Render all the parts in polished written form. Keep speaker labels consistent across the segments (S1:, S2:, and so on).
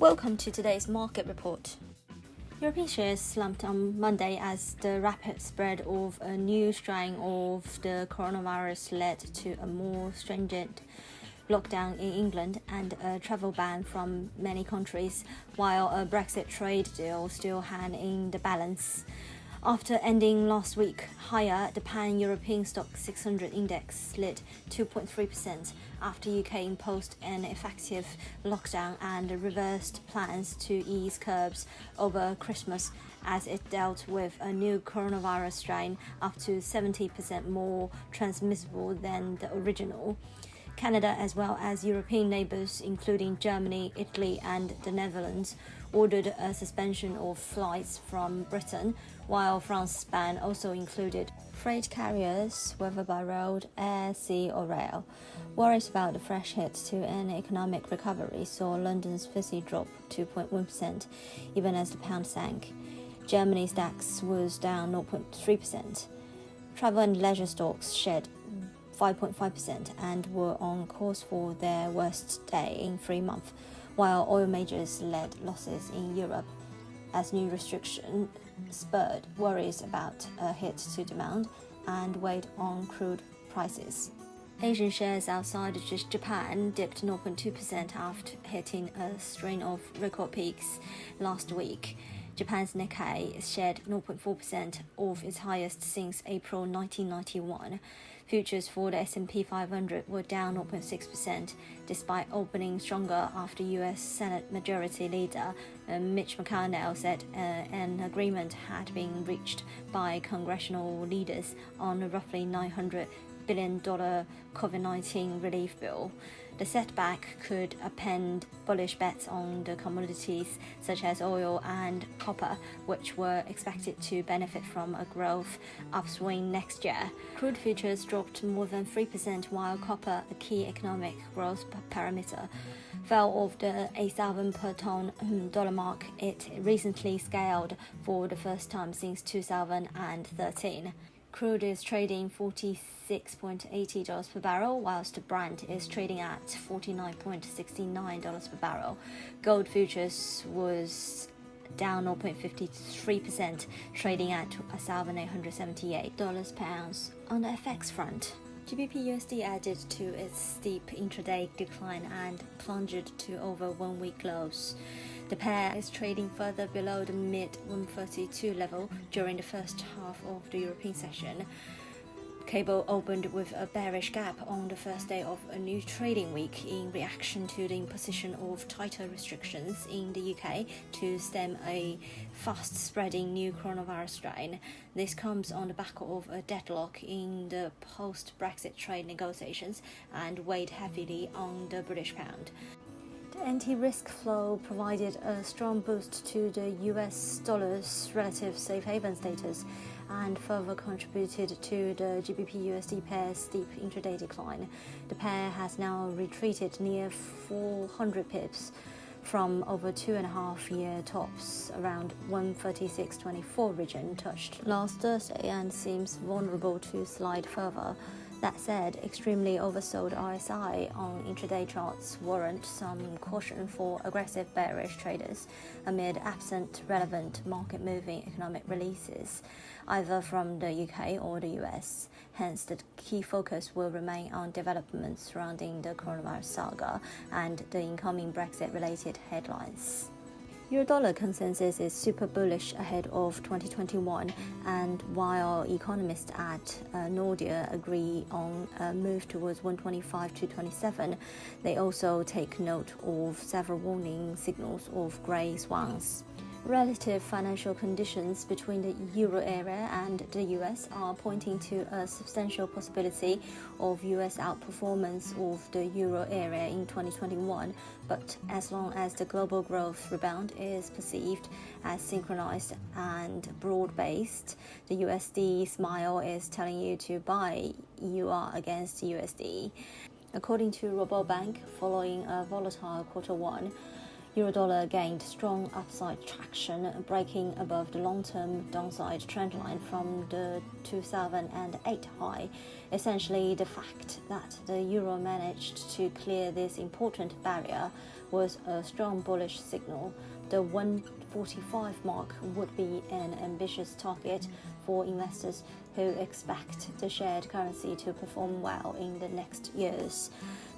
S1: Welcome to today's market report. European shares slumped on Monday as the rapid spread of a new strain of the coronavirus led to a more stringent lockdown in England and a travel ban from many countries, while a Brexit trade deal still hung in the balance. After ending last week higher, the pan-European STOXX 600 index slid 2.3% after UK imposed an effective lockdown and reversed plans to ease curbs over Christmas as it dealt with a new coronavirus strain up to 70% more transmissible than the original. Canada, as well as European neighbours, including Germany, Italy and the Netherlands, ordered a suspension of flights from Britain, while France's ban also included freight carriers, whether by road, air, sea or rail. Worries about the fresh hit to an economic recovery saw London's FTSE drop 2.1%, even as the pound sank. Germany's DAX was down 0.3%. Travel and leisure stocks shed 5.5% and were on course for their worst day in 3 months, while oil majors led losses in Europe as new restrictions spurred worries about a hit to demand and weighed on crude prices. Asian shares outside of Japan dipped 0.2% after hitting a string of record peaks last week. Japan's Nikkei shed 0.4% of its highest since April 1991. Futures for the S&P 500 were down 0.6%, despite opening stronger after U.S. Senate Majority Leader Mitch McConnell said an agreement had been reached by congressional leaders on a roughly $900 billion COVID-19 relief bill. The setback could upend bullish bets on the commodities such as oil and copper, which were expected to benefit from a growth upswing next year. Crude futures dropped more than 3%, while copper, a key economic growth barometer, fell off the $8,000 per ton dollar mark it recently scaled for the first time since 2013. Crude is trading $46.80 per barrel, whilst Brent is trading at $49.69 per barrel. Gold futures was down 0.53%, trading at $1,878 per ounce. On the FX front, GBP/USD added to its steep intraday decline and plunged to over 1 week lows. The pair is trading further below the mid-132 level during the first half of the European session. Cable opened with a bearish gap on the first day of a new trading week in reaction to the imposition of tighter restrictions in the UK to stem a fast-spreading new coronavirus strain. This comes on the back of a deadlock in the post-Brexit trade negotiations and weighed heavily on the British pound. The anti-risk flow provided a strong boost to the US dollar's relative safe haven status and further contributed to the GBP/USD pair's steep intraday decline. The pair has now retreated near 400 pips from over 2.5-year tops around 136.24 region touched last Thursday and seems vulnerable to slide further. That said, extremely oversold RSI on intraday charts warrant some caution for aggressive bearish traders amid absent relevant market-moving economic releases, either from the UK or the US. Hence, the key focus will remain on developments surrounding the coronavirus saga and the incoming Brexit-related headlines. Euro-dollar consensus is super bullish ahead of 2021, and while economists at Nordea agree on a move towards 125-27, they also take note of several warning signals of grey swans. Relative financial conditions between the euro area and the US are pointing to a substantial possibility of US outperformance of the euro area in 2021, but as long as the global growth rebound is perceived as synchronized and broad-based, the USD smile is telling you to buy EUR against USD. According to Rabobank, following a volatile Q1, Eurodollar gained strong upside traction, breaking above the long-term downside trendline from the 2008 high. Essentially, the fact that the euro managed to clear this important barrier was a strong bullish signal. The 145 mark would be an ambitious target for investors who expect the shared currency to perform well in the next years.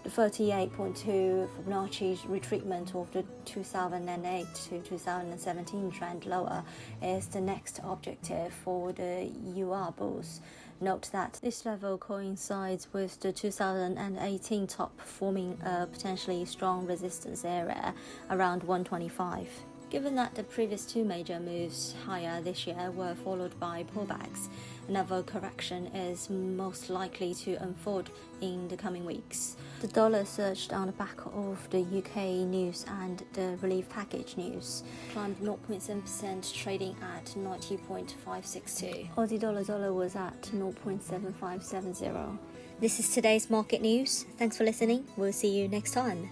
S1: The 38.2 Fibonacci retracement of the 2008 to 2017 trend lower is the next objective for the UR bulls. Note that this level coincides with the 2018 top, forming a potentially strong resistance area around 125. Given that the previous two major moves higher this year were followed by pullbacks, another correction is most likely to unfold in the coming weeks. The dollar surged on the back of the UK news and the relief package news, climbed 0.7%, trading at 90.562. Aussie dollar was at 0.7570. This is today's market news. Thanks for listening. We'll see you next time.